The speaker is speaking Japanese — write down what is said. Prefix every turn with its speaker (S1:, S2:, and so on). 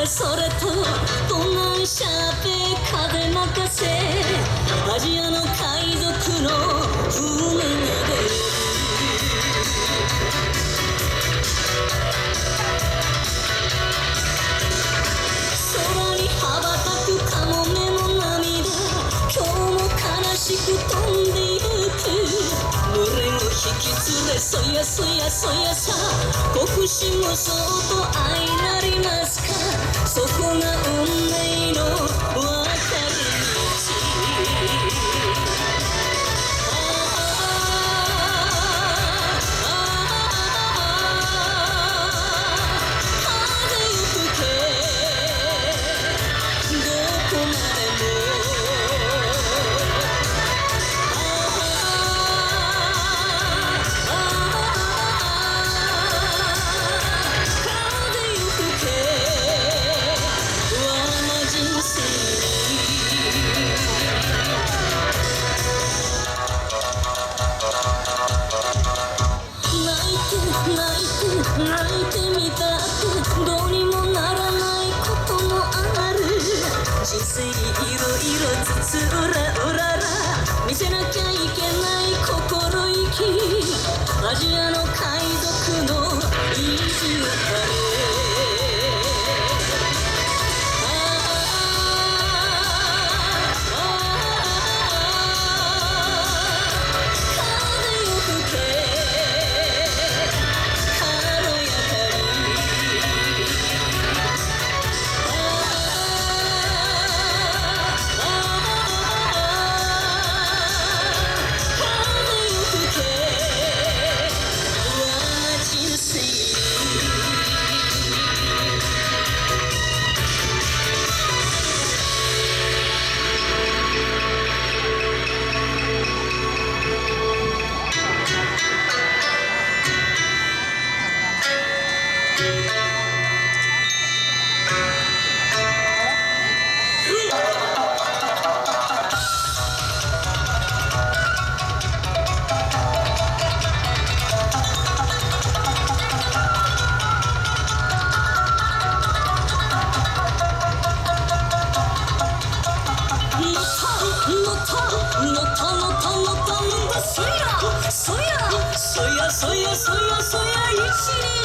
S1: れそれと東南シャーペ風任せアジアの海賊の船で空に羽ばたくカモメの涙今日も悲しく飛んでゆく群れを引き連れそやそやそやさ国士無双と相なりますかそこが運命の分かれ道泣いてみたってどうにもならないこともある人生いろいろずつうらうらら見せなきゃいけない心意気アジアの海賊の意地悪そやそやそやそや一日